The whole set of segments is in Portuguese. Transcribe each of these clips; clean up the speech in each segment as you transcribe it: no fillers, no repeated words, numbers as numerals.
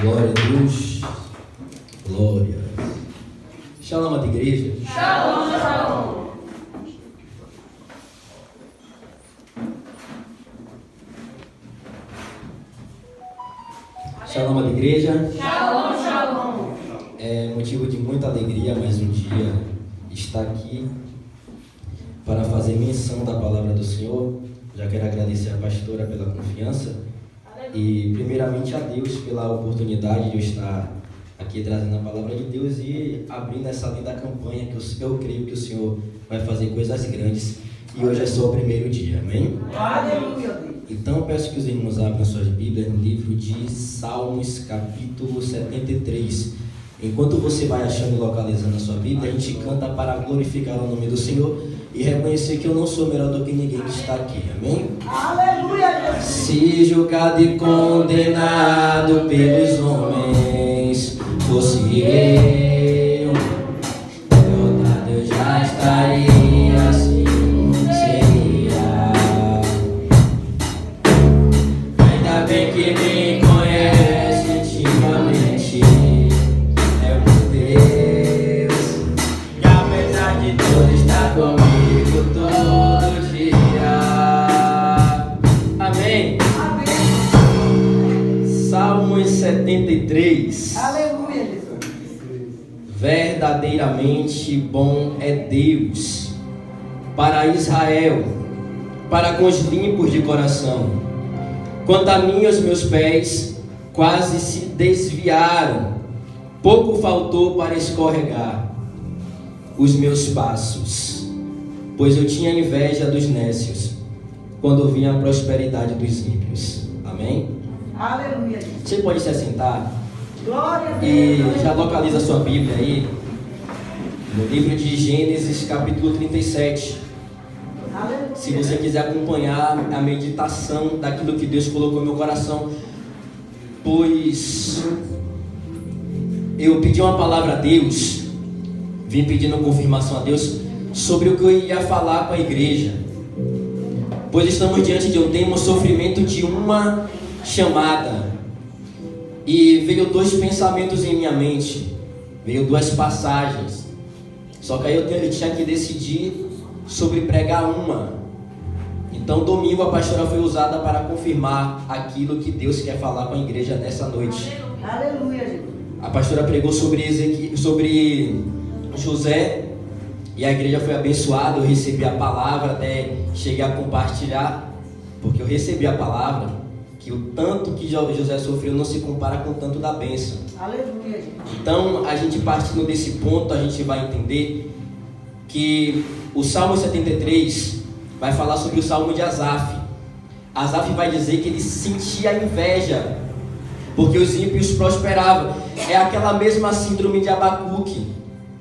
Glória a Deus. Glória. Shalom, amada igreja. Shalom, shalom. Shalom, amada igreja. Shalom, shalom. É motivo de muita alegria mais um dia estar aqui para fazer menção da palavra do Senhor. Já quero agradecer a pastora pela confiança e primeiramente a Deus pela oportunidade de eu estar aqui trazendo a palavra de Deus e abrindo essa linda campanha que eu creio que o Senhor vai fazer coisas grandes e hoje é só o primeiro dia, amém? Aleluia. Então peço que os irmãos abram suas Bíblias no livro de Salmos, capítulo 73. Enquanto você vai achando e localizando a sua Bíblia, a gente canta para glorificar o nome do Senhor e reconhecer que eu não sou melhor do que ninguém que está aqui, amém? Aleluia, Jesus. Se julgado e condenado pelos homens fosse eu, derrotado eu já estaria, assim seria. Ainda bem que me conhece intimamente, é por Deus, e apesar de tudo estar comigo todo dia. Amém. Salmos 73. Aleluia, Jesus. Verdadeiramente bom é Deus para Israel, para com os limpos de coração. Quanto a mim, os meus pés quase se desviaram, pouco faltou para escorregar os meus passos, pois eu tinha inveja dos nécios, quando vinha a prosperidade dos ímpios. Amém? Aleluia, Jesus. Você pode se assentar Glória a e Deus. já localiza a sua Bíblia aí, no livro de Gênesis, capítulo 37. Aleluia. Se você quiser acompanhar a meditação daquilo que Deus colocou no meu coração, pois eu pedi uma palavra a Deus, vim pedindo confirmação a Deus sobre o que eu ia falar com a igreja, pois estamos diante de um tema, o sofrimento de uma chamada, e veio dois pensamentos em minha mente, veio duas passagens, só que aí eu tinha que decidir sobre pregar uma. Então domingo a pastora foi usada para confirmar aquilo que Deus quer falar com a igreja nessa noite. Aleluia, Jesus. A pastora pregou sobre José e a igreja foi abençoada. Eu recebi a palavra, até cheguei a compartilhar, porque eu recebi a palavra que o tanto que José sofreu não se compara com o tanto da bênção. Aleluia, Jesus. Então a gente partindo desse ponto, a gente vai entender que o Salmo 73 vai falar sobre o Salmo de Asaf. Asaf vai dizer que ele sentia inveja porque os ímpios prosperavam. É aquela mesma síndrome de Abacuque,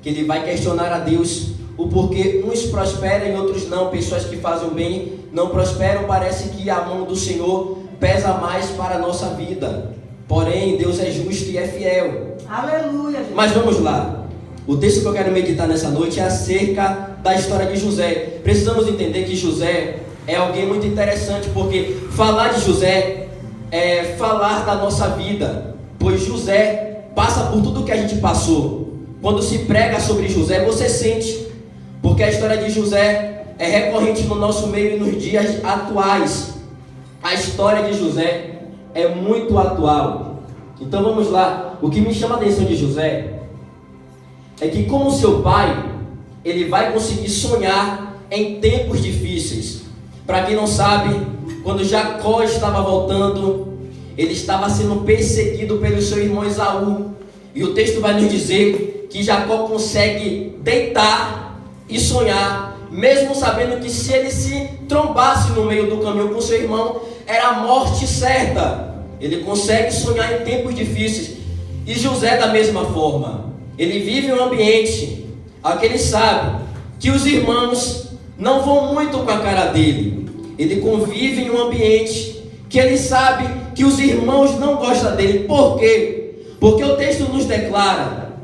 que ele vai questionar a Deus o porquê uns prosperam e outros não. Pessoas que fazem o bem não prosperam. Parece que a mão do Senhor pesa mais para a nossa vida. Porém, Deus é justo e é fiel. Aleluia, Jesus. Mas vamos lá. O texto que eu quero meditar nessa noite é acerca da história de José. Precisamos entender que José é alguém muito interessante, porque falar de José é falar da nossa vida, pois José passa por tudo que a gente passou. Quando se prega sobre José, você sente, porque a história de José é recorrente no nosso meio e nos dias atuais. A história de José é muito atual. Então vamos lá. O que me chama a atenção de José é que, como seu pai, ele vai conseguir sonhar em tempos difíceis. Para quem não sabe, quando Jacó estava voltando, ele estava sendo perseguido pelo seu irmão Esaú. E o texto vai nos dizer que Jacó consegue deitar e sonhar, mesmo sabendo que se ele se trombasse no meio do caminho com seu irmão, era a morte certa. Ele consegue sonhar em tempos difíceis. E José da mesma forma. Ele vive um ambiente onde ele sabe que os irmãos não vão muito com a cara dele. Ele convive em um ambiente que ele sabe que os irmãos não gostam dele. Por quê? Porque o texto nos declara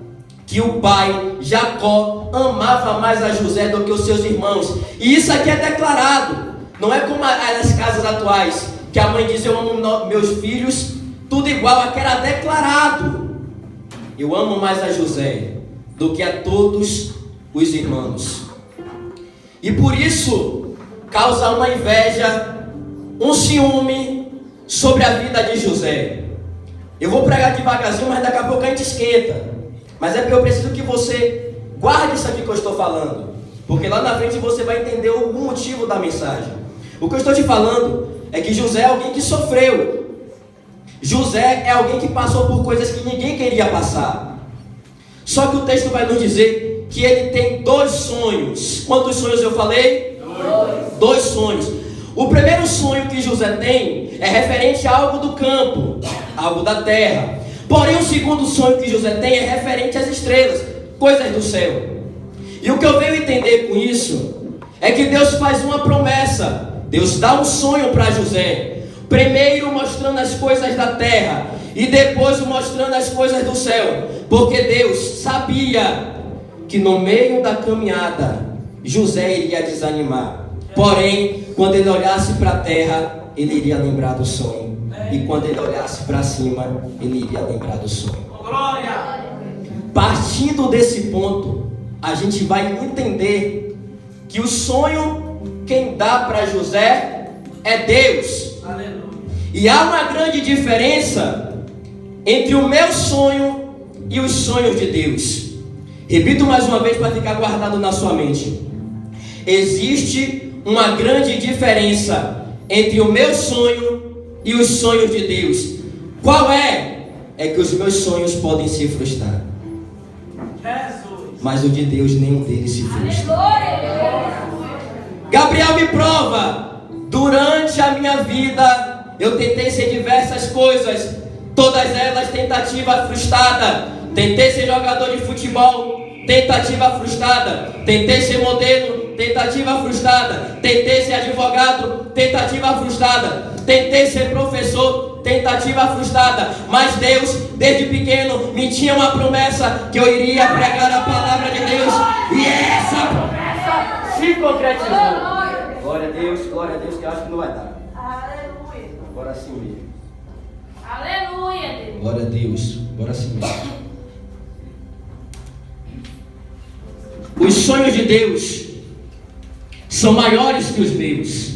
que o pai, Jacó, amava mais a José do que os seus irmãos. E isso aqui é declarado. Não é como as casas atuais, que a mãe diz: eu amo meus filhos tudo igual a que era declarado. Eu amo mais a José do que a todos os irmãos. E por isso causa uma inveja, um ciúme sobre a vida de José. Eu vou pregar devagarzinho, mas daqui a pouco a gente esquenta. Mas é porque eu preciso que você guarde isso aqui que eu estou falando, porque lá na frente você vai entender o motivo da mensagem. O que eu estou te falando é que José é alguém que sofreu. José é alguém que passou por coisas que ninguém queria passar. Só que o texto vai nos dizer que ele tem 2 sonhos. Quantos sonhos eu falei? 2 sonhos. O primeiro sonho que José tem é referente a algo do campo, algo da terra. Porém, o segundo sonho que José tem é referente às estrelas, coisas do céu. E o que eu venho entender com isso é que Deus faz uma promessa. Deus dá um sonho para José, primeiro mostrando as coisas da terra e depois mostrando as coisas do céu, porque Deus sabia que no meio da caminhada José iria desanimar. Porém, quando ele olhasse para a terra, ele iria lembrar do sonho, e quando ele olhasse para cima, ele iria lembrar do sonho. Partindo desse ponto, a gente vai entender que o sonho quem dá para José é Deus. Aleluia. E há uma grande diferença entre o meu sonho e os sonhos de Deus. Repito mais uma vez para ficar guardado na sua mente. Existe uma grande diferença entre o meu sonho e os sonhos de Deus. Qual é? É que os meus sonhos podem se frustrar, mas o de Deus, nenhum deles se frustra. Gabriel me prova. Durante a minha vida eu tentei ser diversas coisas, todas elas tentativa frustrada. Tentei ser jogador de futebol, tentativa frustrada. Tentei ser modelo, tentativa frustrada. Tentei ser advogado, tentativa frustrada. Tentei ser professor, tentativa frustrada. Mas Deus, desde pequeno, me tinha uma promessa que eu iria pregar a palavra de Deus, e essa promessa se concretizou. Glória a Deus, que eu acho que não vai dar. Aleluia. Agora sim mesmo. Aleluia, Deus. Glória a Deus, agora sim mesmo. Os sonhos de Deus são maiores que os meus.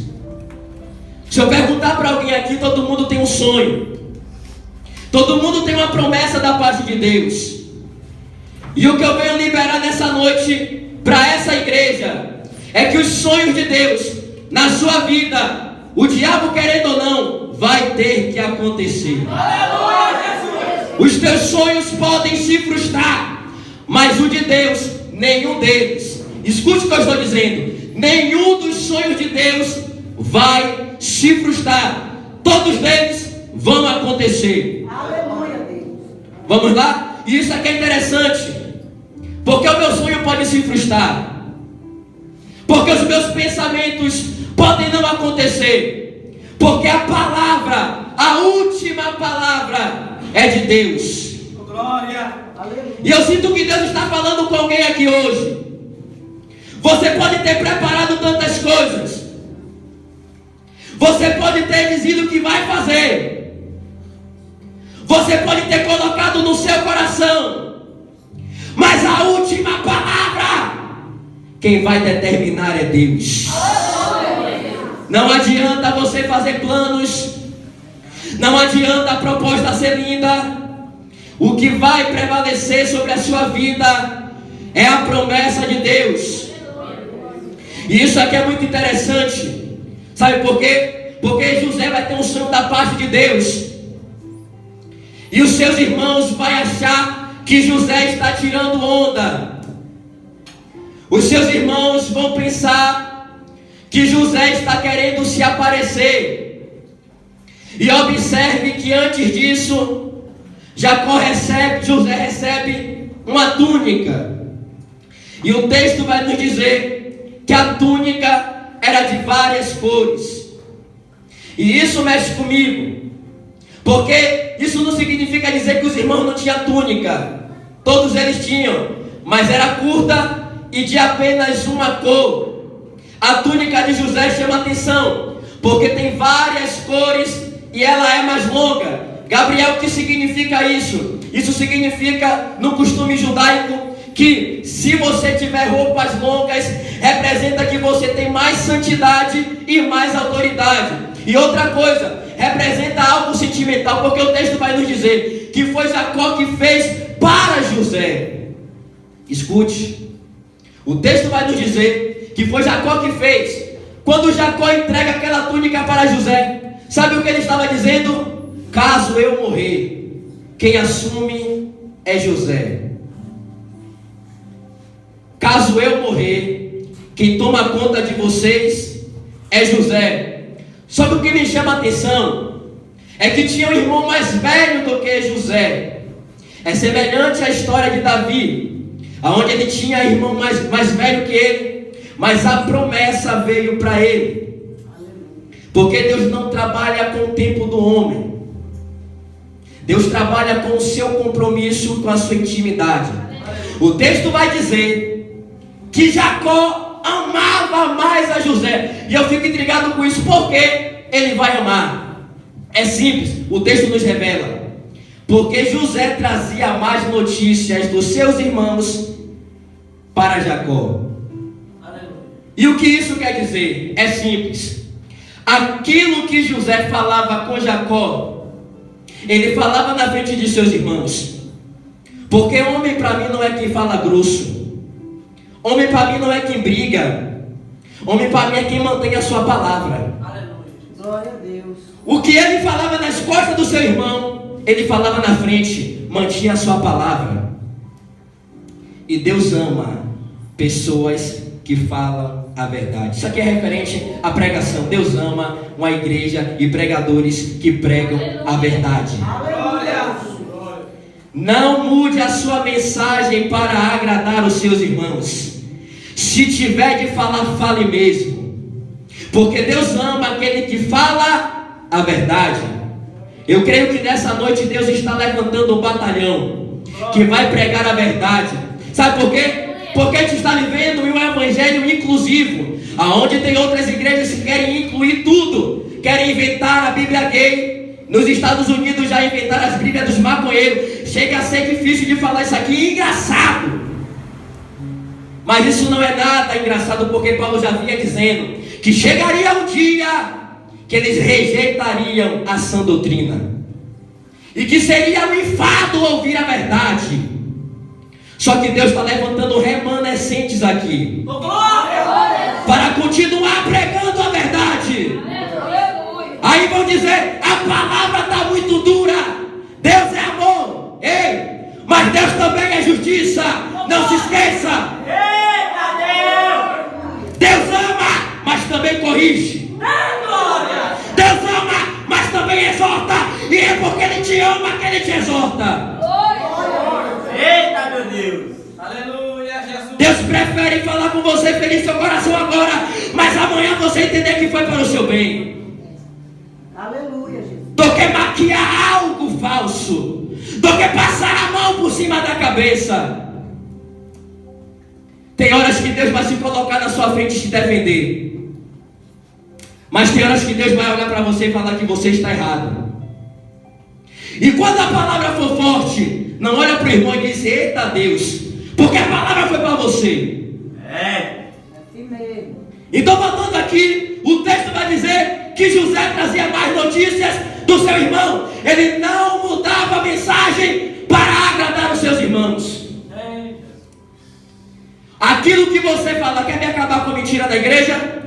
Se eu perguntar para alguém aqui, todo mundo tem um sonho. Todo mundo tem uma promessa da parte de Deus. E o que eu venho liberar nessa noite para essa igreja é que os sonhos de Deus na sua vida, o diabo querendo ou não, vai ter que acontecer. Os teus sonhos podem se frustrar, mas o de Deus, nenhum deles. Escute o que eu estou dizendo. Nenhum dos sonhos de Deus vai se frustrar. Todos eles vão acontecer. Aleluia, Deus. Vamos lá? E isso aqui é interessante, porque o meu sonho pode se frustrar, porque os meus pensamentos podem não acontecer, porque a palavra, a última palavra é de Deus. Glória. E eu sinto que Deus está falando com alguém aqui hoje. Você pode ter preparado tantas coisas, você pode ter dizido o que vai fazer, você pode ter colocado no seu coração, mas a última palavra, quem vai determinar é Deus. Não adianta você fazer planos, não adianta a proposta ser linda. O que vai prevalecer sobre a sua vida é a promessa de Deus. E isso aqui é muito interessante. Sabe por quê? Porque José vai ter um sonho da parte de Deus, e os seus irmãos vão achar que José está tirando onda. Os seus irmãos vão pensar que José está querendo se aparecer. E observe que antes disso, José recebe uma túnica. E o texto vai nos dizer que a túnica era de várias cores. E isso mexe comigo, porque isso não significa dizer que os irmãos não tinham túnica. Todos eles tinham, mas era curta e de apenas uma cor. A túnica de José chama atenção, porque tem várias cores e ela é mais longa. Gabriel, o que significa isso? Isso significa, no costume judaico, que se você tiver roupas longas, representa que você tem mais santidade e mais autoridade. E outra coisa, representa algo sentimental, porque o texto vai nos dizer que foi Jacó que fez para José. Escute, o texto vai nos dizer que foi Jacó que fez. Quando Jacó entrega aquela túnica para José, sabe o que ele estava dizendo? Caso eu morrer, quem assume é José. Caso eu morrer, quem toma conta de vocês é José. Só que o que me chama a atenção é que tinha um irmão mais velho do que José. É semelhante à história de Davi, onde ele tinha irmão mais velho que ele, mas a promessa veio para ele. Porque Deus não trabalha com o tempo do homem. Deus trabalha com o seu compromisso, com a sua intimidade. O texto vai dizer que Jacó amava mais a José. E eu fico intrigado com isso. Por que ele vai amar? É simples, o texto nos revela. Porque José trazia mais notícias dos seus irmãos para Jacó. E o que isso quer dizer? É simples. Aquilo que José falava com Jacó, ele falava na frente de seus irmãos. Porque homem para mim não é quem fala grosso. Homem para mim não é quem briga. Homem para mim é quem mantém a sua palavra. Glória a Deus. O que ele falava nas costas do seu irmão, ele falava na frente, mantinha a sua palavra. E Deus ama pessoas que falam a verdade. Isso aqui é referente à pregação. Deus ama uma igreja e pregadores que pregam a verdade. Aleluia. Não mude a sua mensagem para agradar os seus irmãos. Se tiver de falar, fale mesmo. Porque Deus ama aquele que fala a verdade. Eu creio que nessa noite Deus está levantando um batalhão que vai pregar a verdade. Sabe por quê? Porque a gente está vivendo um evangelho inclusivo, aonde tem outras igrejas que querem incluir tudo, querem inventar a Bíblia gay. Nos Estados Unidos já inventaram as Bíblias dos maconheiros. Chega a ser difícil de falar isso aqui, engraçado. Mas isso não é nada engraçado, porque Paulo já vinha dizendo que chegaria um dia que eles rejeitariam a sã doutrina, e que seria um enfado ouvir a verdade. Só que Deus está levantando remanescentes aqui para continuar pregando a verdade. Aí vão dizer, a palavra está muito dura. Deus é amor. Ei, mas Deus também é justiça. Não se esqueça. Deus ama, mas também corrige. Deus ama, mas também exorta. E é porque Ele te ama que Ele te exorta. Eita, meu Deus! Aleluia, Jesus! Deus prefere falar com você feliz seu coração agora, mas amanhã você entender que foi para o seu bem. Aleluia, Jesus. Do que maquiar algo falso, do que passar a mão por cima da cabeça. Tem horas que Deus vai se colocar na sua frente e te defender, mas tem horas que Deus vai olhar para você e falar que você está errado. E quando a palavra for forte, não olha para o irmão e diz, eita Deus, porque a palavra foi para você. Assim mesmo. Então, voltando aqui, o texto vai dizer que José trazia mais notícias do seu irmão. Ele não mudava a mensagem para agradar os seus irmãos. Aquilo que você fala, quer me acabar com a mentira da igreja?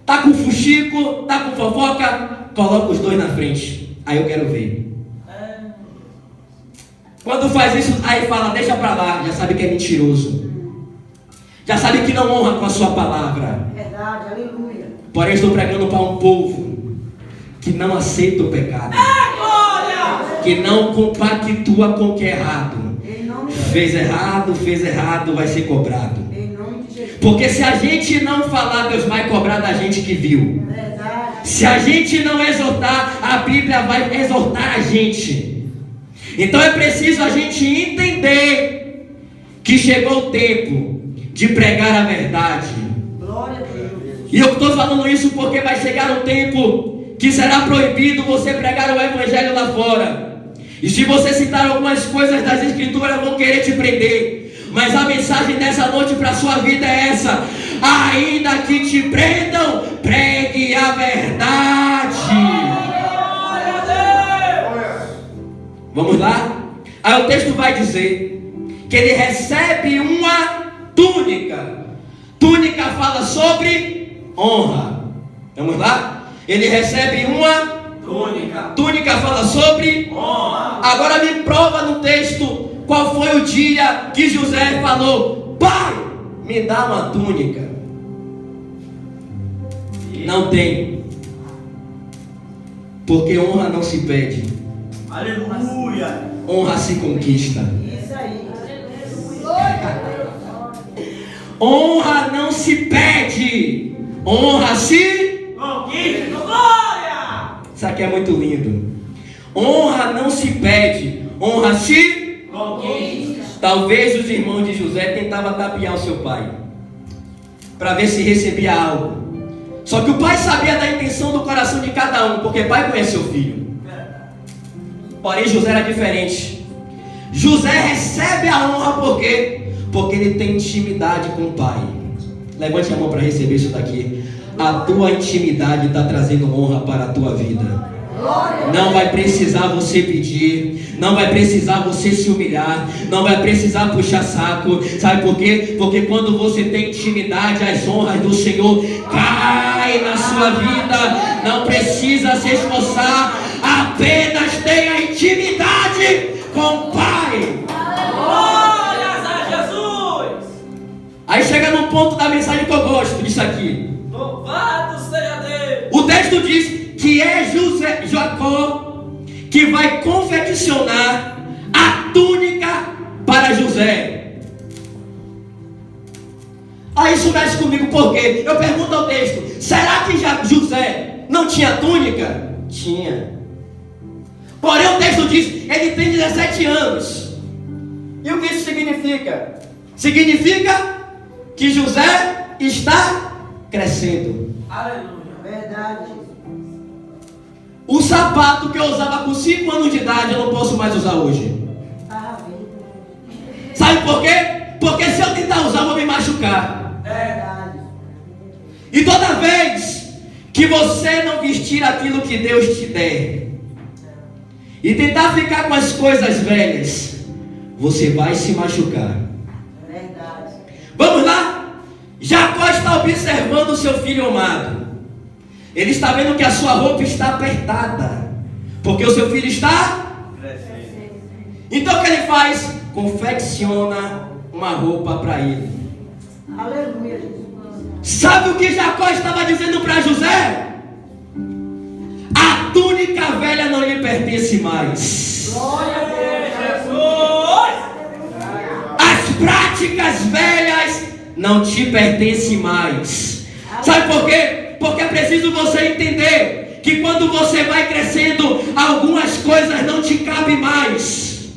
Tá com fuxico, tá com fofoca? Coloca os dois na frente, aí eu quero ver. Quando faz isso, aí fala, deixa pra lá, já sabe que é mentiroso, já sabe que não honra com a sua palavra. Verdade, aleluia. Porém estou pregando para um povo que não aceita o pecado, que não compactua com o que é errado. Em nome de Fez errado, vai ser cobrado. Em nome de Jesus. Porque se a gente não falar, Deus vai cobrar da gente que viu. Verdade. Se a gente não exortar, a Bíblia vai exortar a gente. Então é preciso a gente entender que chegou o tempo de pregar a verdade. Glória a Deus. E eu estou falando isso porque vai chegar um tempo que será proibido você pregar o evangelho lá fora. E se você citar algumas coisas das escrituras, vão querer te prender. Mas a mensagem dessa noite para a sua vida é essa: ainda que te prendam, pregue a verdade. Vamos lá? Aí o texto vai dizer que ele recebe uma túnica. Túnica fala sobre honra. Vamos lá? Ele recebe uma túnica. Túnica fala sobre honra. Agora me prova no texto qual foi o dia que José falou: pai, me dá uma túnica. Não tem. Porque honra não se pede. Aleluia. Honra se conquista. Isso aí. Honra não se pede. Honra se conquista. Glória. Isso aqui é muito lindo. Honra não se pede. Honra se conquista. Talvez os irmãos de José tentavam tapear o seu pai para ver se recebia algo. Só que o pai sabia da intenção do coração de cada um, porque pai conhece seu filho. Porém José era diferente. José recebe a honra por quê? Porque ele tem intimidade com o pai. Levante a mão para receber isso daqui. A tua intimidade está trazendo honra para a tua vida. Não vai precisar você pedir, não vai precisar você se humilhar, não vai precisar puxar saco. Sabe por quê? Porque quando você tem intimidade, as honras do Senhor caem na sua vida. Não precisa se esforçar, apenas tenha intimidade com o Pai. Glórias a Jesus. Aí chega num ponto da mensagem que eu gosto disso aqui. Louvado seja Deus. O texto diz que é Jacó que vai confeccionar a túnica para José. Aí isso mexe comigo, porque eu pergunto ao texto: será que José não tinha túnica? Tinha. Porém o texto diz: ele tem 17 anos. E o que isso significa? Significa que José está crescendo. Aleluia. Verdade. O sapato que eu usava com 5 anos de idade, eu não posso mais usar hoje. Sabe por quê? Porque se eu tentar usar, eu vou me machucar. Verdade. E toda vez que você não vestir aquilo que Deus te der e tentar ficar com as coisas velhas, você vai se machucar. Verdade. Vamos lá? Jacó está observando o seu filho amado. Ele está vendo que a sua roupa está apertada, porque o seu filho está crescendo. Então o que ele faz? Confecciona uma roupa para ele. Aleluia, Jesus. Sabe o que Jacó estava dizendo para José? A túnica velha não lhe pertence mais. Glória a Deus. Jesus. As práticas velhas não te pertencem mais. Sabe por quê? Porque é preciso você entender que quando você vai crescendo, algumas coisas não te cabem mais.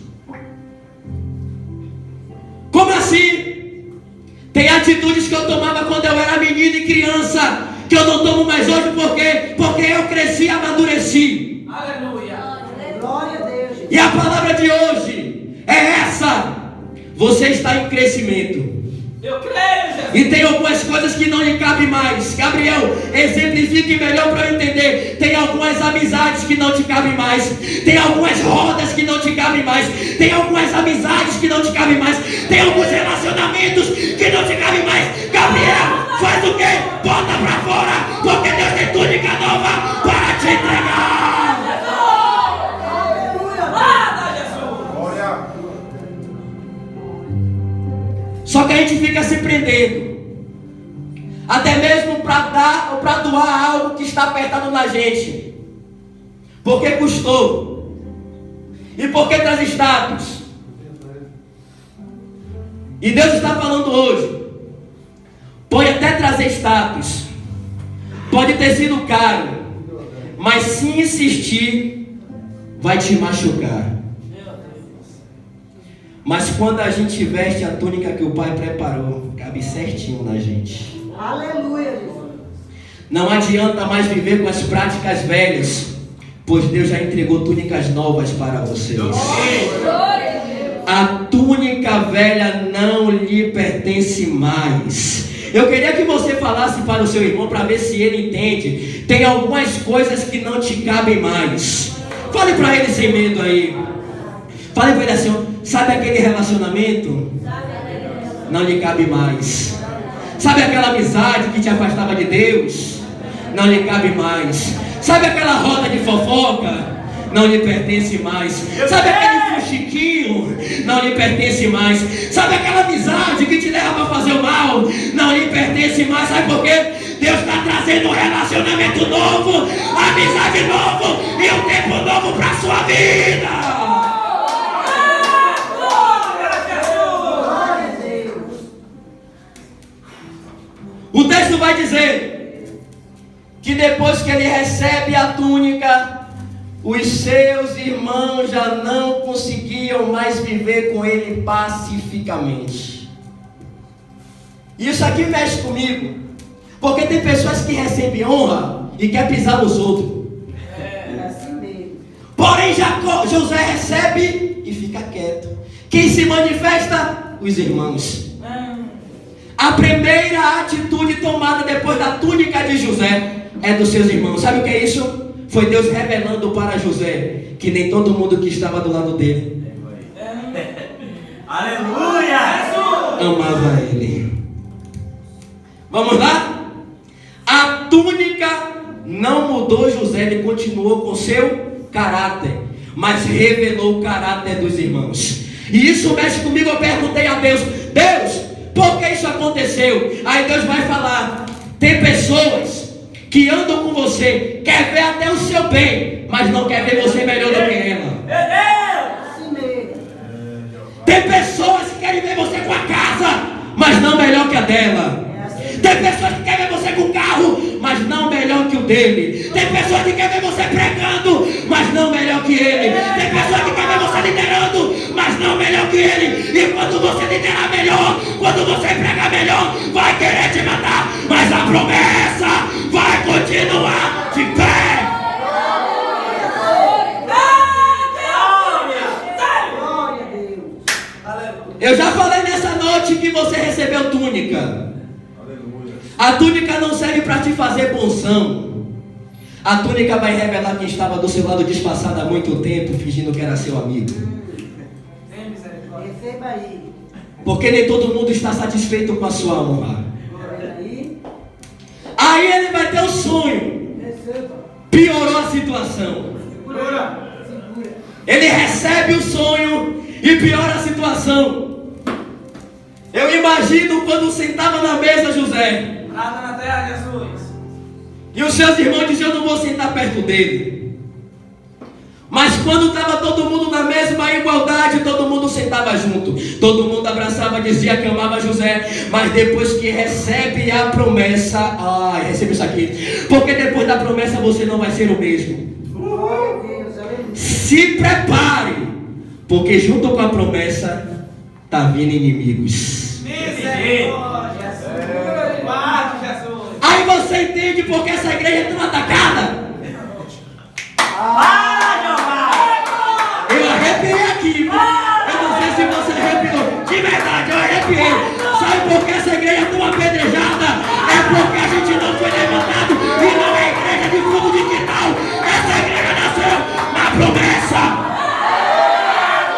Como assim? Tem atitudes que eu tomava quando eu era menino e criança, que eu não tomo mais hoje. Por quê? Porque eu cresci e amadureci. Aleluia. Glória a Deus, Jesus. E a palavra de hoje é essa: você está em crescimento. Eu creio, Jesus. E tem algumas coisas que não lhe cabem mais. Gabriel, exemplifique melhor para eu entender. Tem algumas amizades que não te cabem mais. Tem algumas rodas que não te cabem mais. Tem algumas amizades que não te cabem mais. Tem alguns relacionamentos que não te cabem mais. Gabriel, faz o quê? Bota para fora, porque Deus tem túnica nova para te entregar. Aleluia. Glória, Jesus. Glória. Só que a gente fica se prendendo, até mesmo para dar ou para doar algo que está apertado na gente, porque custou e porque traz status. E Deus está falando hoje: pode até trazer status, pode ter sido caro, mas se insistir, vai te machucar. Mas quando a gente veste a túnica que o Pai preparou, cabe certinho na gente. Aleluia, Jesus. Não adianta mais viver com as práticas velhas, pois Deus já entregou túnicas novas para vocês. A túnica velha não lhe pertence mais. Eu queria que você falasse para o seu irmão para ver se ele entende. Tem algumas coisas que não te cabem mais. Fale para ele sem medo aí. Fale para ele assim: sabe aquele relacionamento? Não lhe cabe mais. Sabe aquela amizade que te afastava de Deus? Não lhe cabe mais. Sabe aquela roda de fofoca? Não lhe pertence mais. Sabe aquele fuxiquinho? Não lhe pertence mais. Sabe aquela amizade que te leva para fazer o mal? Não lhe pertence mais. Sabe por quê? Deus está trazendo um relacionamento novo, amizade novo e um tempo novo para a sua vida. O texto vai dizer que depois que ele recebe a túnica, os seus irmãos já não conseguiam mais viver com ele pacificamente. Isso aqui mexe comigo, porque tem pessoas que recebem honra e quer pisar nos outros. É assim mesmo. Porém, José recebe e fica quieto. Quem se manifesta? Os irmãos. A primeira atitude tomada depois da túnica de José é dos seus irmãos. Sabe o que é isso? Foi Deus revelando para José que nem todo mundo que estava do lado dele Aleluia! amava ele. Vamos lá? A túnica não mudou José, ele continuou com seu caráter, mas revelou o caráter dos irmãos. E isso mexe comigo. Eu perguntei a Deus: Deus, por que isso aconteceu? Aí Deus vai falar: tem pessoas que andam com você, quer ver até o seu bem, mas não quer ver você melhor do que ela. Assim mesmo. Tem pessoas que querem ver você com a casa, mas não melhor que a dela. Tem pessoas que querem ver você com o carro, mas não melhor que o dele. Tem pessoas que querem ver você pregando, mas não melhor que ele. Tem pessoas que querem ver você liderando, mas não melhor que ele. E quando você liderar melhor, quando você pregar melhor, vai querer te matar, mas a promessa vai continuar de pé. Glória a Deus. Eu já falei nessa noite que você recebeu túnica. A túnica não serve para te fazer bonzão. A túnica vai revelar quem estava do seu lado disfarçado há muito tempo, fingindo que era seu amigo. Receba aí. Porque nem todo mundo está satisfeito com a sua honra. Glória aí. Aí ele vai ter um sonho. Receba. Piorou a situação. Segura. Ele recebe o sonho e piora a situação. Eu imagino quando sentava na mesa José, Nada na terra, Jesus. e os seus irmãos diziam: eu não vou sentar perto dele. Mas quando estava todo mundo na mesma igualdade, todo mundo sentava junto, todo mundo abraçava, dizia que amava José. Mas depois que recebe a promessa, recebe isso aqui, porque depois da promessa você não vai ser o mesmo. Glória a Deus. Aleluia. Se prepare, porque junto com a promessa está vindo inimigos. Misericórdia, Jesus. Guarde, Jesus. Aí você entende porque essa igreja é tão atacada. Eu arrepiei aqui. Eu não sei se você arrepiou. De verdade, eu arrepiei. Sabe por que essa igreja é tão apedrejada? É porque a gente não foi levantado e não é igreja de fundo de quintal. Essa igreja nasceu na promessa.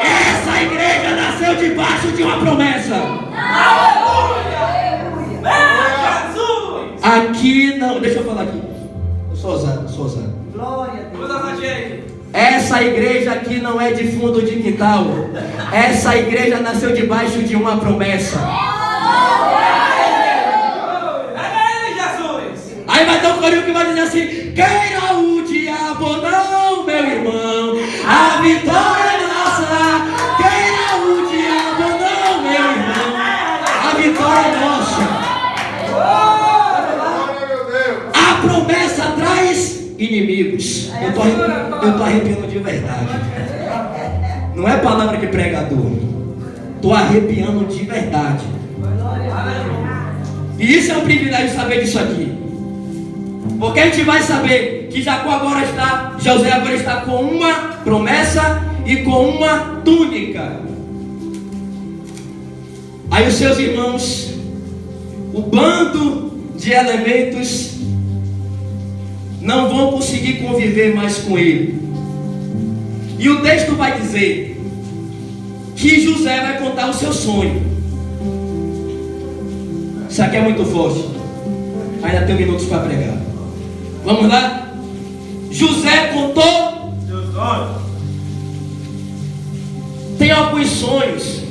Essa igreja nasceu debaixo de uma promessa. Jesus. Aqui não, deixa eu falar aqui. Eu sou ousado. Glória a Deus. Usa essa gente. Essa igreja aqui não é de fundo de quintal. Essa igreja nasceu debaixo de uma promessa. Pega ele, Jesus. Aí vai ter um corinho que vai dizer assim: queira o diabo não, meu irmão, a vitória é nossa. Queira o diabo não, meu irmão, a vitória é nossa. A promessa traz inimigos. Eu tô arrepiando de verdade. Não é palavra de pregador. Tô arrepiando de verdade. E isso é um privilégio saber disso aqui. Porque a gente vai saber que José agora está com uma promessa e com uma túnica. Aí os seus irmãos, o bando de elementos, não vão conseguir conviver mais com ele. E o texto vai dizer que José vai contar o seu sonho. Isso aqui é muito forte. Ainda tem minutos para pregar. Vamos lá? José contou Seus olhos. Tem alguns sonhos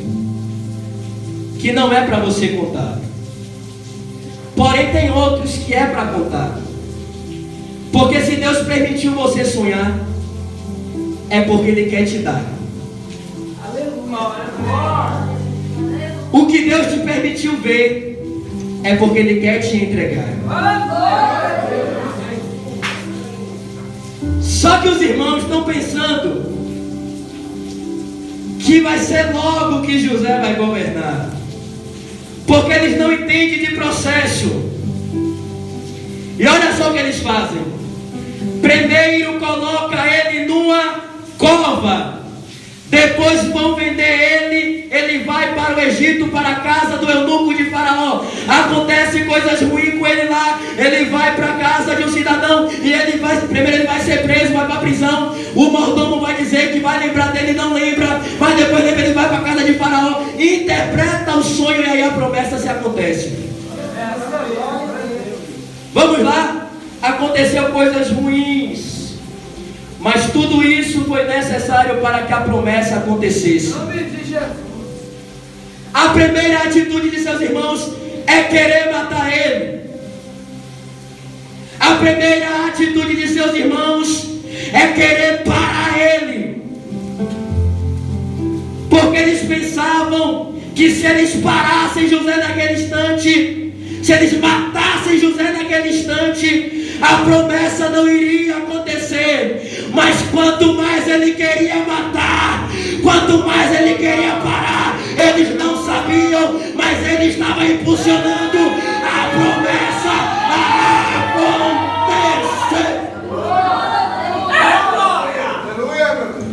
que não é para você contar. Porém tem outros que é para contar. Porque se Deus permitiu você sonhar, é porque Ele quer te dar. O que Deus te permitiu ver, é porque Ele quer te entregar. Só que os irmãos estão pensando que vai ser logo que José vai governar, porque eles não entendem de processo. E olha só o que eles fazem. Primeiro coloca ele numa cova, depois vão vender ele vai para o Egito, para a casa do eunuco de Faraó. Acontece coisas ruins com ele lá. Ele vai para a casa de um cidadão e primeiro ele vai ser preso, vai para a prisão. O mordomo vai dizer que vai lembrar dele, não lembra, mas depois ele vai para a casa de Faraó, interpreta o sonho e aí a promessa se acontece. Vamos lá? Aconteceu coisas ruins, mas tudo isso foi necessário para que a promessa acontecesse. A primeira atitude de seus irmãos é querer matar ele. A primeira atitude de seus irmãos é querer parar ele. Porque eles pensavam que se eles parassem José naquele instante, se eles matassem José naquele instante, a promessa não iria acontecer. Mas quanto mais ele queria matar, quanto mais ele queria parar, eles não sabiam, mas ele estava impulsionando a promessa a acontecer.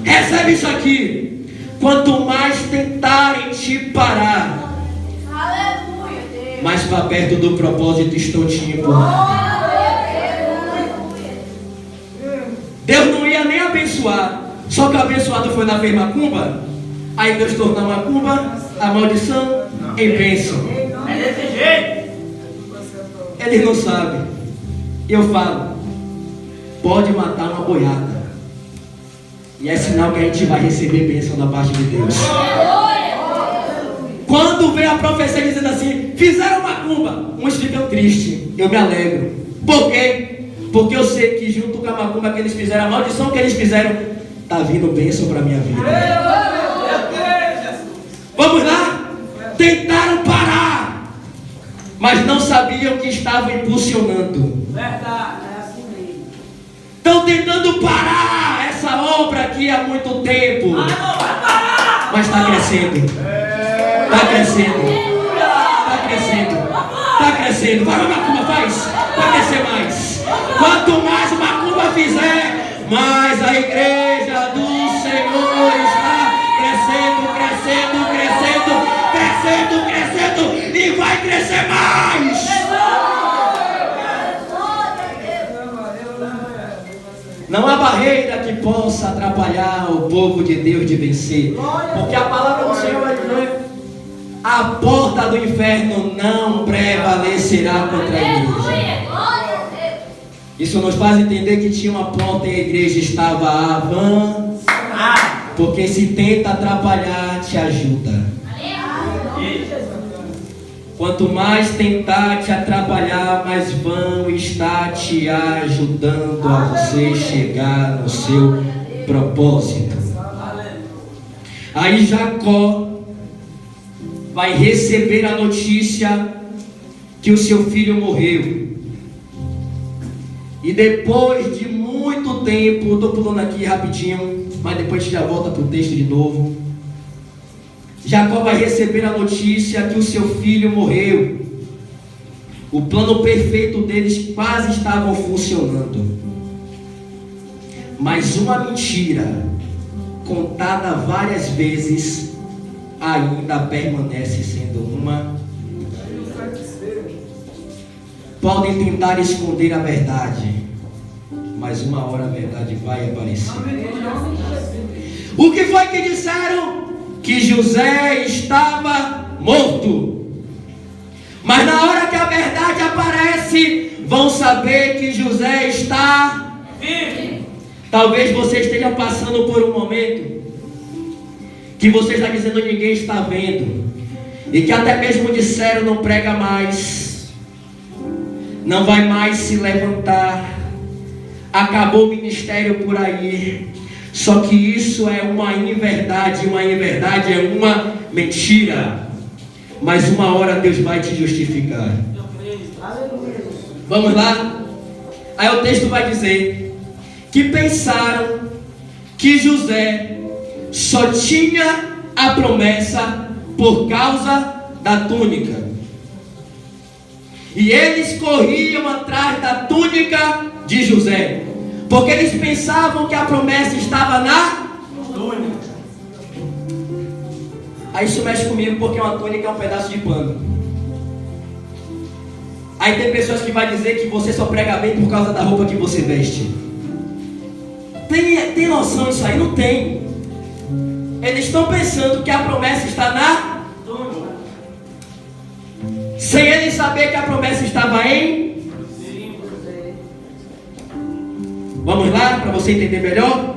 Recebe isso aqui. Quanto mais tentarem te parar, mais para perto do propósito estão te empurrando. Deus não ia nem abençoar, só que o abençoado foi lá ver macumba. Aí Deus tornou a macumba, a maldição, em bênção. É desse jeito. Eles não sabem. Eu falo, pode matar uma boiada, e é sinal que a gente vai receber bênção da parte de Deus. Quando vem a profecia dizendo assim, fizeram macumba, uns ficam tristes, eu me alegro. Por quê? Porque eu sei que junto com a macumba que eles fizeram, a maldição que eles fizeram, está vindo bênção para a minha vida. Vamos lá? Tentaram parar, mas não sabiam que estavam impulsionando. Verdade. Estão tentando parar essa obra aqui há muito tempo, mas está crescendo. Está crescendo. Está crescendo. Está crescendo. Vai, macumba, faz. Vai crescer mais. Quanto mais macumba fizer, mais a igreja do Senhor está crescendo, crescendo, crescendo, crescendo, crescendo e vai crescer mais. Não há barreira que possa atrapalhar o povo de Deus de vencer, porque a palavra do Senhor vai dizer: a porta do inferno não prevalecerá contra a igreja. Isso nos faz entender que tinha uma porta e a igreja estava avançada. Porque se tenta atrapalhar, te ajuda. Quanto mais tentar te atrapalhar, mais vão estar te ajudando a você chegar no seu propósito. Aí Jacó vai receber a notícia que o seu filho morreu. E depois de muito tempo, estou pulando aqui rapidinho, mas depois a gente já volta para o texto de novo. Jacó vai receber a notícia que o seu filho morreu. O plano perfeito deles quase estava funcionando. Mas uma mentira, contada várias vezes, ainda permanece sendo uma. Podem tentar esconder a verdade, mas uma hora a verdade vai aparecer. O que foi que disseram? Que José estava morto. Mas na hora que a verdade aparece, vão saber que José está vivo. Talvez você esteja passando por um momento que você está dizendo ninguém está vendo, e que até mesmo disseram não prega mais, não vai mais se levantar, acabou o ministério por aí. Só que isso é uma inverdade é uma mentira. Mas uma hora Deus vai te justificar. Vamos lá? Aí o texto vai dizer que pensaram que José só tinha a promessa por causa da túnica. E eles corriam atrás da túnica de José, porque eles pensavam que a promessa estava na túnica. Aí isso mexe comigo, porque uma túnica é um pedaço de pano. Aí tem pessoas que vão dizer que você só prega bem por causa da roupa que você veste. Tem noção disso aí? Não tem. Eles estão pensando que a promessa está na túnica, sem eles saber que a promessa estava em. Vamos lá, para você entender melhor.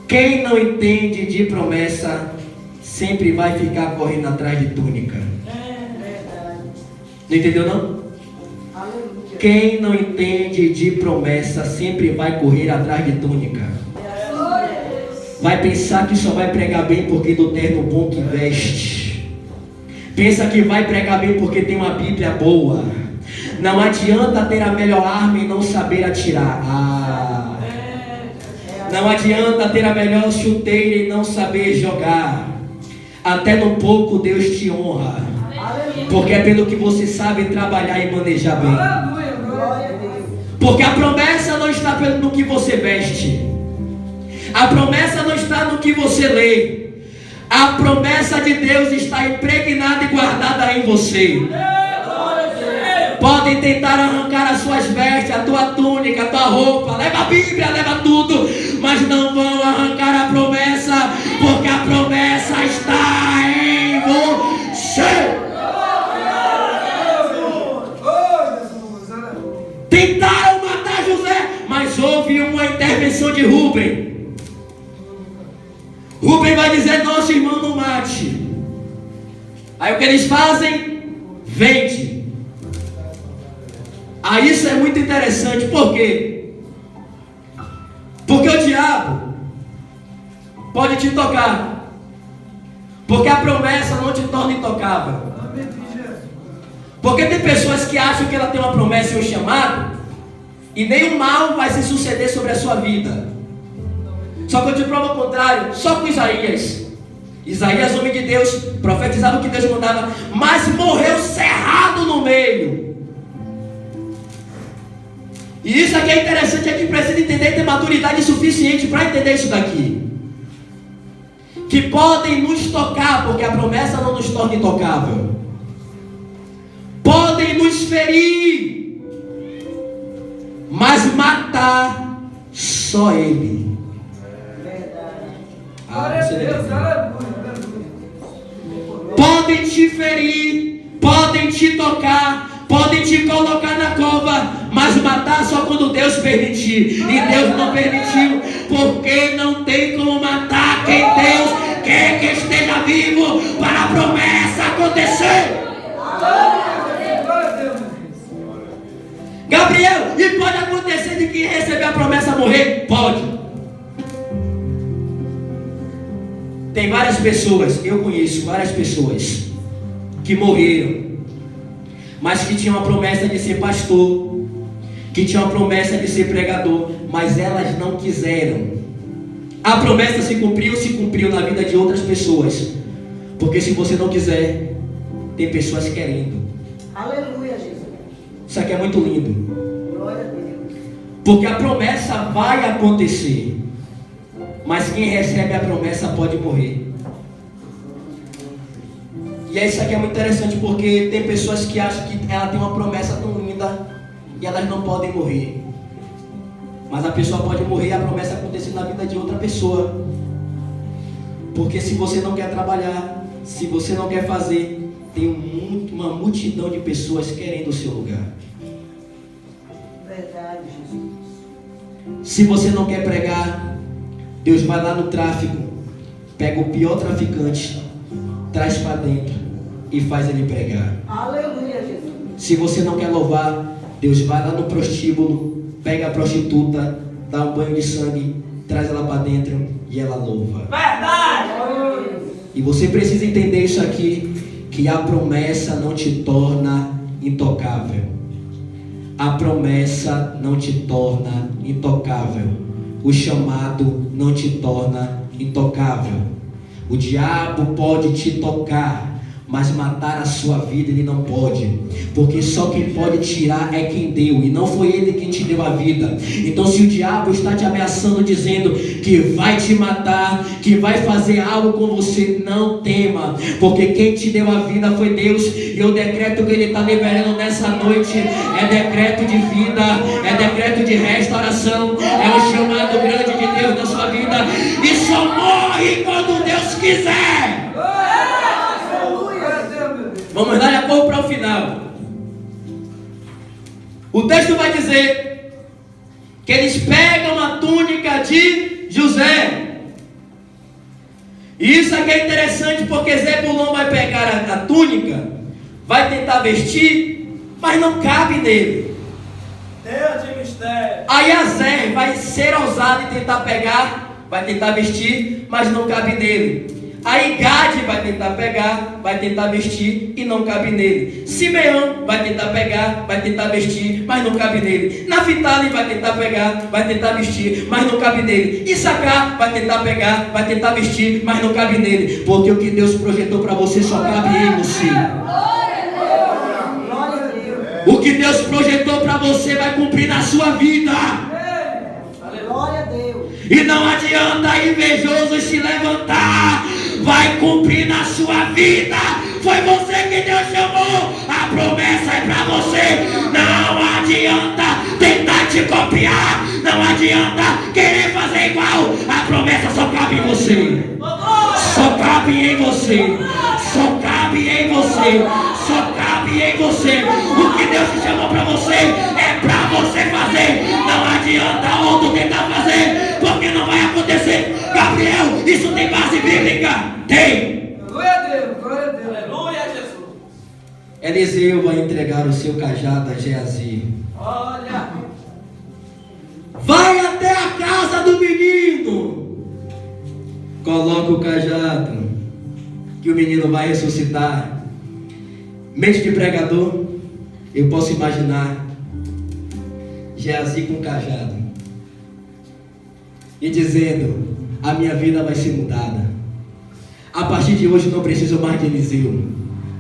Quem não entende de promessa sempre vai ficar correndo atrás de túnica. Não entendeu não? Quem não entende de promessa sempre vai correr atrás de túnica. Vai pensar que só vai pregar bem porque do terno bom que veste. Pensa que vai pregar bem porque tem uma Bíblia boa. Não adianta ter a melhor arma e não saber atirar. Não adianta ter a melhor chuteira e não saber jogar. Até no pouco Deus te honra, porque é pelo que você sabe trabalhar e manejar bem. Porque a promessa não está no que você veste. A promessa não está no que você lê. A promessa de Deus está impregnada e guardada em você. Podem tentar arrancar as suas vestes, a tua túnica, a tua roupa, leva a Bíblia, leva tudo, mas não vão arrancar a promessa, porque a promessa está em você. Tentaram matar José, mas houve uma intervenção de Rúben. Rúben vai dizer: nosso irmão não mate. Aí o que eles fazem? Vende. Aí isso é muito interessante. Por quê? Porque o diabo pode te tocar, porque a promessa não te torna intocável. Porque tem pessoas que acham que ela tem uma promessa e um chamado, e nenhum mal vai se suceder sobre a sua vida. Só que eu te provo o contrário. Só com Isaías, homem de Deus, profetizava o que Deus mandava, mas morreu cerrado no meio. E isso aqui é interessante, é que precisa entender e ter maturidade suficiente para entender isso daqui. Que podem nos tocar, porque a promessa não nos torna intocável. Podem nos ferir, mas matar só Ele. Podem te ferir, podem te tocar, podem te colocar na cova, mas matar só quando Deus permitir. E Deus não permitiu, porque não tem como matar quem Deus quer que esteja vivo para a promessa acontecer. Gabriel, e pode acontecer de quem receber a promessa morrer? Pode. Tem várias pessoas, eu conheço várias pessoas que morreram, mas que tinham a promessa de ser pastor, que tinham a promessa de ser pregador, mas elas não quiseram. A promessa se cumpriu na vida de outras pessoas, porque se você não quiser, tem pessoas querendo. Aleluia, Jesus. Isso aqui é muito lindo. Glória a Deus. Porque a promessa vai acontecer. Mas quem recebe a promessa pode morrer. E isso aqui é muito interessante porque tem pessoas que acham que ela tem uma promessa tão linda e elas não podem morrer. Mas a pessoa pode morrer e a promessa acontecer na vida de outra pessoa. Porque se você não quer trabalhar, se você não quer fazer, tem uma multidão de pessoas querendo o seu lugar. Verdade, Jesus. Se você não quer pregar, Deus vai lá no tráfico, pega o pior traficante, traz para dentro e faz ele pregar. Aleluia, Jesus. Se você não quer louvar, Deus vai lá no prostíbulo, pega a prostituta, dá um banho de sangue, traz ela para dentro e ela louva. Verdade! Glória a Deus. E você precisa entender isso aqui, que a promessa não te torna intocável. A promessa não te torna intocável. O chamado não te torna intocável. O diabo pode te tocar, mas matar a sua vida ele não pode, porque só quem pode tirar é quem deu, e não foi ele quem te deu a vida. Então se o diabo está te ameaçando dizendo que vai te matar, que vai fazer algo com você, não tema, porque quem te deu a vida foi Deus, e o decreto que ele está liberando nessa noite é decreto de vida, é decreto de restauração, é um chamado grande de Deus na sua vida, e só morre quando Deus quiser. Vamos dar de acordo para o final. O texto vai dizer que eles pegam a túnica de José. E isso aqui é interessante porque Zebulon vai pegar a túnica, vai tentar vestir, mas não cabe nele. Deus de mistério. Aí Azer vai ser ousado em tentar pegar, vai tentar vestir, mas não cabe nele. Aí Gade vai tentar pegar, vai tentar vestir e não cabe nele. Simeão vai tentar pegar, vai tentar vestir, mas não cabe nele. Naphtali vai tentar pegar, vai tentar vestir, mas não cabe nele. Issacar vai tentar pegar, vai tentar vestir, mas não cabe nele. Porque o que Deus projetou para você só cabe em você. Glória a Deus. O que Deus projetou para você vai cumprir na sua vida. Glória a Deus. E não adianta invejoso se levantar, vai cumprir na sua vida. Foi você que Deus chamou, a promessa é para você. Não adianta tentar te copiar, não adianta querer fazer igual, a promessa só cabe em você. Só cabe em você, só cabe em você, só cabe em você. O que Deus te chamou para você é para você fazer. Não adianta outro tentar fazer, porque não vai acontecer. Gabriel, isso tem base bíblica? Tem. Glória a Deus. Glória a Deus. Aleluia, Jesus. Eliseu vai entregar o seu cajado a Geazi. Olha. Vai até a casa do menino. Coloca o cajado, que o menino vai ressuscitar. Mente de pregador, eu posso imaginar Geazi com o cajado e dizendo: a minha vida vai ser mudada. A partir de hoje não preciso mais de Eliseu.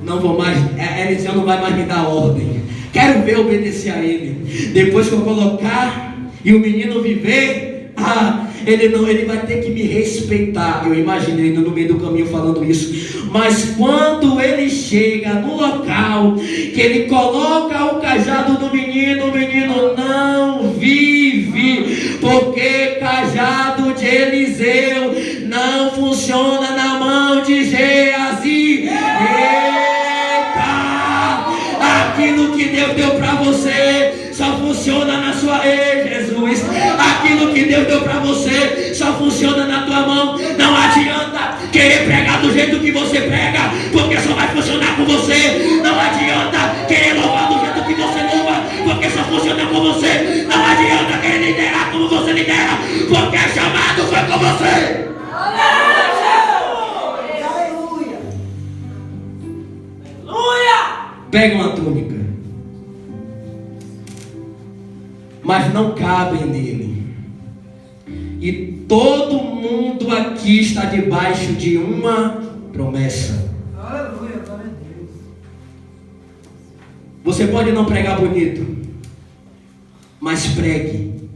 Não vou mais, Eliseu não vai mais me dar ordem. Quero ver obedecer a ele. Depois que eu colocar e o menino viver, ele vai ter que me respeitar. Eu imagino ele no meio do caminho falando isso. Mas quando ele chega no local, que ele coloca o cajado do menino, o menino não vive, porque cajado de Eliseu não funciona na mão de Geazi. Aquilo que Deus deu para você só funciona na sua... Ei, Jesus! Aquilo que Deus deu para você só funciona na tua mão. Não adianta querer pregar do jeito que você prega, porque só vai funcionar com você. Não adianta querer louvar do jeito que você louva, porque só funciona com você. Não adianta querer liderar como você lidera, porque chamado foi com você. Aleluia. Aleluia. Pega uma túnica, mas não cabem nele. E todo mundo aqui está debaixo de uma promessa. Aleluia. Glória a Deus. Você pode não pregar bonito, mas pregue.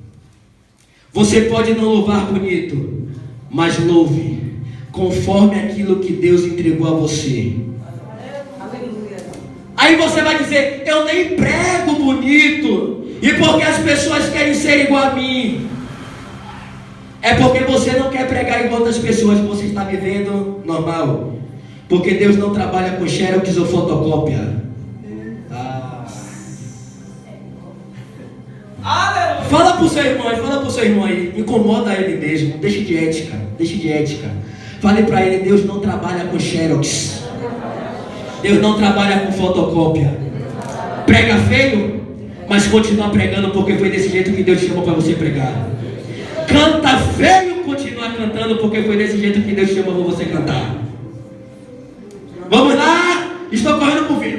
Você pode não louvar bonito, mas louve, conforme aquilo que Deus entregou a você. Aí você vai dizer, eu nem prego bonito, e porque as pessoas querem ser igual a mim. É porque você não quer pregar igual outras pessoas, você está vivendo normal. Porque Deus não trabalha com xerox ou fotocópia. Fala pro seu irmão aí, incomoda ele mesmo, deixe de ética. Fale para ele, Deus não trabalha com xerox. Deus não trabalha com fotocópia. Prega feio, mas continua pregando, porque foi desse jeito que Deus te chamou para você pregar. Canta feio, continua cantando, porque foi desse jeito que Deus te chamou para você cantar. Vamos lá, estou correndo para o fim.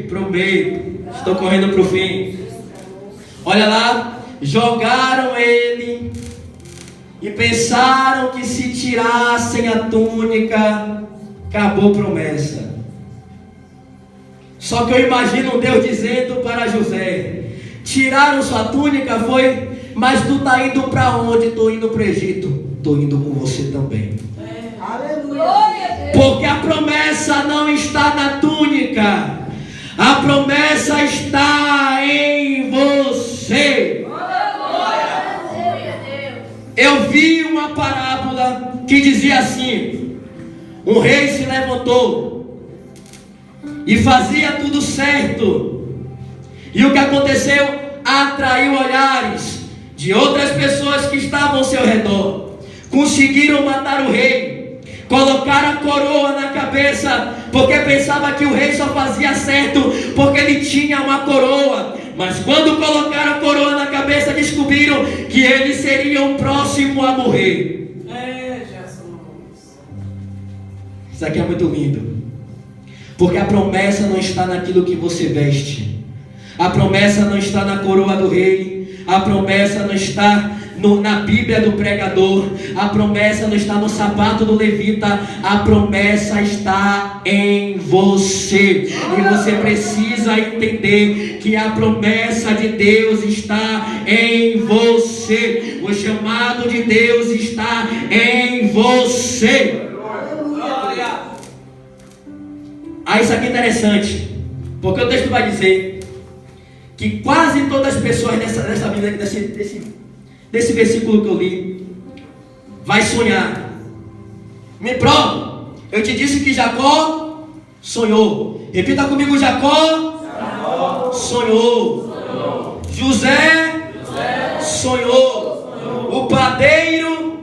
Prometo, estou correndo para o fim. Olha lá, jogaram ele e pensaram que se tirassem a túnica, acabou a promessa. Só que eu imagino Deus dizendo para José: tiraram sua túnica, foi, mas tu está indo para onde? Estou indo para o Egito. Estou indo com você também. Aleluia. Porque a promessa não está na túnica, a promessa está em você. Eu vi uma parábola que dizia assim: um rei se levantou e fazia tudo certo, e o que aconteceu? Atraiu olhares de outras pessoas que estavam ao seu redor. Conseguiram matar o rei, colocaram a coroa na cabeça, porque pensava que o rei só fazia certo porque ele tinha uma coroa. Mas quando colocaram a coroa na cabeça, descobriram que ele seria o próximo a morrer. Jesus. Isso aqui é muito lindo, porque a promessa não está naquilo que você veste, a promessa não está na coroa do rei, a promessa não está na Bíblia do pregador, a promessa não está no sapato do levita, a promessa está em você. E você precisa entender que a promessa de Deus está em você. O chamado de Deus está em você. Isso aqui é interessante, porque o texto vai dizer que quase todas as pessoas dessa vida, desse versículo que eu li, vai sonhar. Me prova. Eu te disse que Jacó sonhou. Repita comigo: Jacó sonhou. José sonhou. O padeiro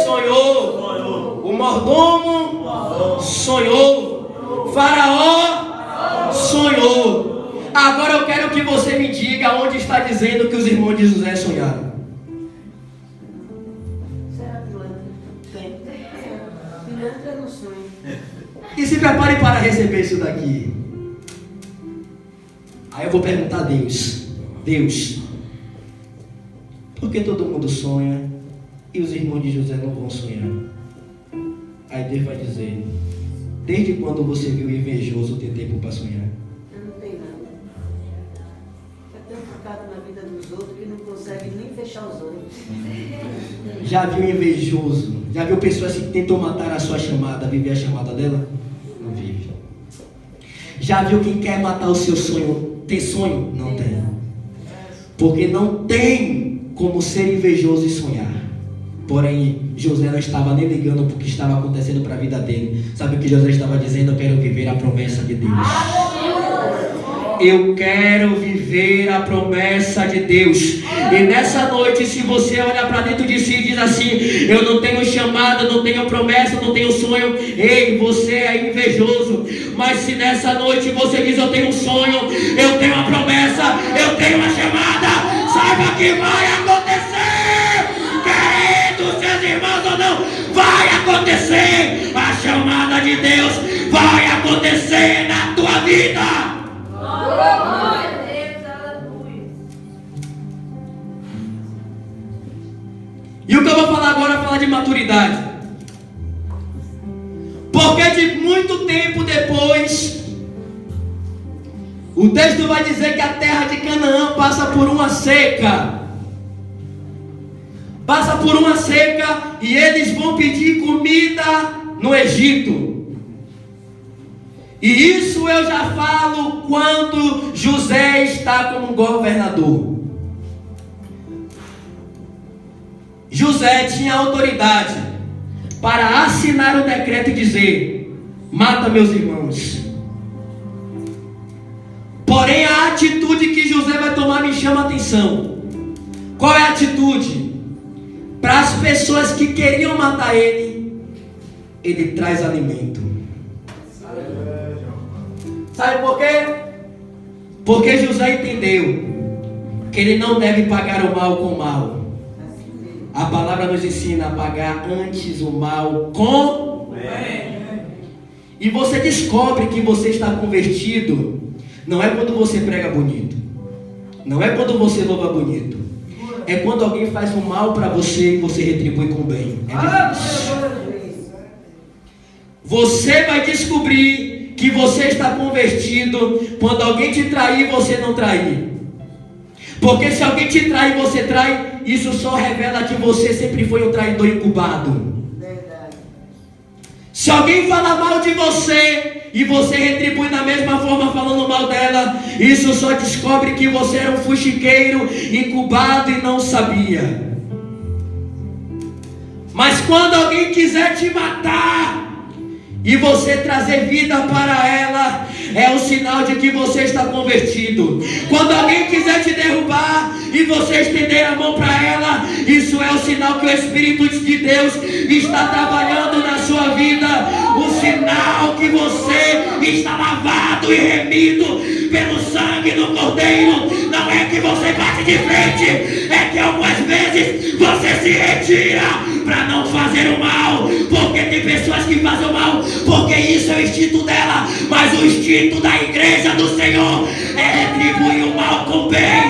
sonhou. O mordomo sonhou. Faraó sonhou. Agora eu quero que você me diga onde está dizendo que os irmãos de José sonharam. E se prepare para receber isso daqui. Aí eu vou perguntar a Deus: Deus, por que todo mundo sonha e os irmãos de José não vão sonhar? Aí Deus vai dizer: desde quando você viu invejoso ter tempo para sonhar? Eu não tenho nada. É tão focado na vida dos outros que não consegue nem fechar os olhos. Já viu invejoso? Já viu pessoas que tentam matar a sua chamada, viver a chamada dela? Não vive. Já viu quem quer matar o seu sonho? Tem sonho? Não tem. Porque não tem como ser invejoso e sonhar. Porém, José não estava nem ligando para o que estava acontecendo para a vida dele. Sabe o que José estava dizendo? Eu quero viver a promessa de Deus. Eu quero viver a promessa de Deus. E nessa noite, se você olhar para dentro de si e diz assim: eu não tenho chamada, não tenho promessa, não tenho sonho, ei, você é invejoso. Mas se nessa noite você diz: eu tenho um sonho, eu tenho uma promessa, eu tenho uma chamada, saiba que vai acontecer. Querido, seus irmãos ou não, vai acontecer. A chamada de Deus vai acontecer na tua vida. E o que eu vou falar agora é falar de maturidade. Porque de muito tempo depois, O texto vai dizer que a terra de Canaã passa por uma seca. Passa por uma seca e eles vão pedir comida no Egito. E isso eu já falo quando José está como governador. José tinha autoridade para assinar o decreto e dizer: mata meus irmãos. Porém, a atitude que José vai tomar me chama a atenção. Qual é a atitude? Para as pessoas que queriam matar ele, ele traz alimento. Sabe por quê? Porque José entendeu que ele não deve pagar o mal com o mal. A palavra nos ensina a pagar antes o mal com bem. E você descobre que você está convertido não é quando você prega bonito, não é quando você louva bonito, é quando alguém faz o mal para você e você retribui com o bem. É difícil. Você vai descobrir que você está convertido quando alguém te trair e você não trair. Porque se alguém te trai e você trai, isso só revela que você sempre foi um traidor incubado. Verdade. Se alguém fala mal de você e você retribui da mesma forma falando mal dela, isso só descobre que você era um fuxiqueiro incubado e não sabia. Mas quando alguém quiser te matar e você trazer vida para ela, é o sinal de que você está convertido. Quando alguém quiser te derrubar e você estender a mão para ela, isso é o sinal que o Espírito de Deus está trabalhando na sua vida. O sinal que você está lavado e remido pelo sangue do Cordeiro. Não é que você bate de frente, é que algumas vezes você se retira para não fazer o mal. Porque tem pessoas que fazem o mal porque isso é o instinto dela, mas o instinto da igreja do Senhor é retribuir o mal com o bem.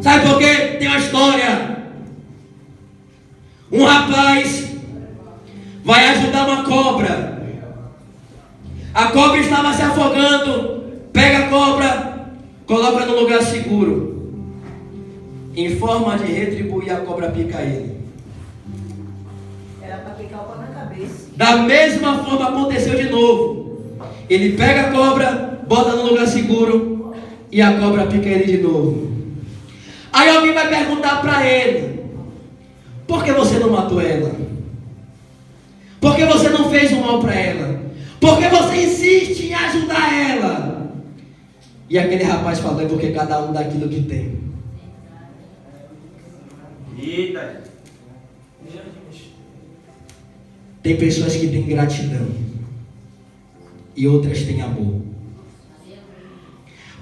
Sabe por quê? Tem uma história. Um rapaz vai ajudar uma cobra. A cobra estava se afogando. Pega a cobra, coloca no lugar seguro. Em forma de retribuir, a cobra pica ele. Era para picar o pau na cabeça. Da mesma forma aconteceu de novo. Ele pega a cobra, bota no lugar seguro e a cobra pica ele de novo. Aí alguém vai perguntar para ele: por que você não matou ela? Por que você não fez o mal para ela? Por que você insiste em ajudar ela? E aquele rapaz falou: é porque cada um dá aquilo que tem. Eita. Tem pessoas que têm gratidão e outras têm amor.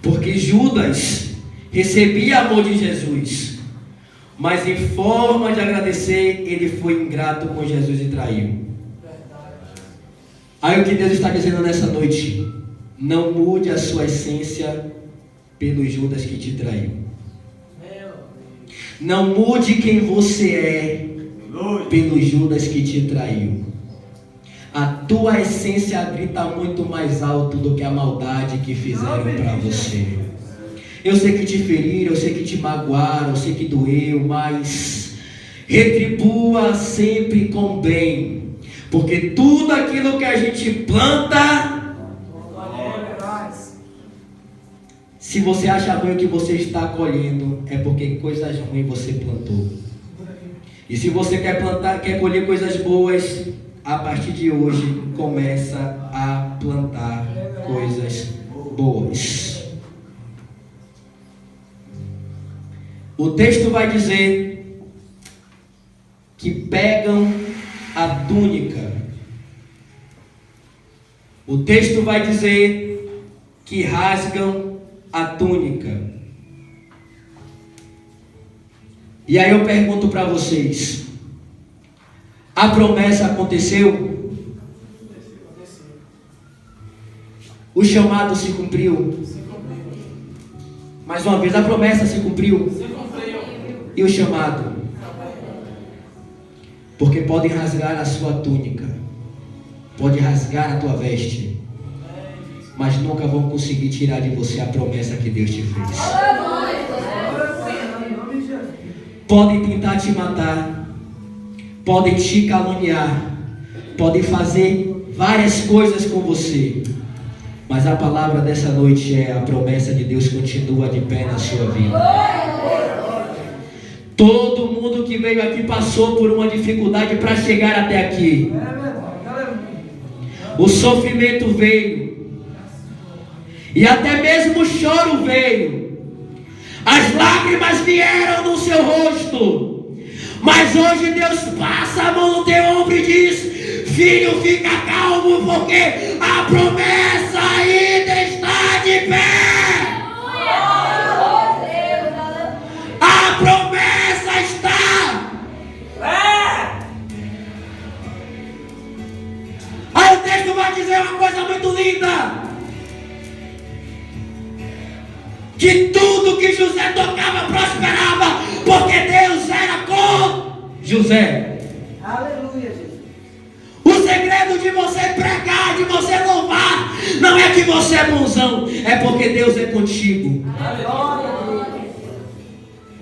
Porque Judas recebia amor de Jesus, mas em forma de agradecer, ele foi ingrato com Jesus e traiu. Aí o que Deus está dizendo nessa noite: não mude a sua essência pelo Judas que te traiu. Não mude quem você é pelo Judas que te traiu. A tua essência grita muito mais alto do que a maldade que fizeram para você. Eu sei que te feriram, eu sei que te magoaram, eu sei que doeu, mas retribua sempre com bem. Porque tudo aquilo que a gente planta, se você acha ruim o que você está colhendo, é porque coisas ruins você plantou. E se você quer colher coisas boas, a partir de hoje começa a plantar coisas boas. O texto vai dizer que pegam a túnica. O texto vai dizer que rasgam a túnica. E aí eu pergunto para vocês: a promessa aconteceu? O chamado se cumpriu? Mais uma vez, a promessa se cumpriu? E o chamado? Porque podem rasgar a sua túnica, pode rasgar a tua veste, mas nunca vão conseguir tirar de você a promessa que Deus te fez. Podem tentar te matar, podem te caluniar, podem fazer várias coisas com você, mas a palavra dessa noite é: a promessa de Deus continua de pé na sua vida. Todo mundo que veio aqui passou por uma dificuldade para chegar até aqui. O sofrimento veio, e até mesmo o choro veio, as lágrimas vieram no seu rosto, mas hoje Deus passa a mão no teu ombro e diz: filho, fica calmo, porque a promessa ainda está de pé. A promessa está. Aí o texto vai dizer uma coisa muito linda: que tudo que José tocava prosperava, porque Deus era com José. Aleluia, Jesus. O segredo de você pregar, de você louvar, não é que você é bonzão, é porque Deus é contigo. Glória a Deus.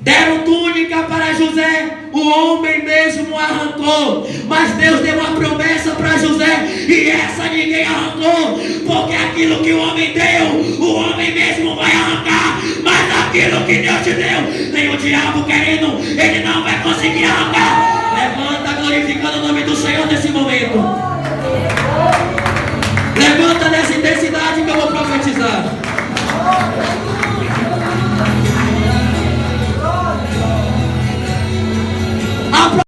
Deram túnica para José, o homem mesmo arrancou, mas Deus deu uma promessa para José, e essa ninguém arrancou, porque aquilo que o homem deu, o homem mesmo vai arrancar, mas aquilo que Deus te deu, nem o diabo querendo, ele não vai conseguir arrancar. Levanta glorificando o nome do Senhor nesse momento.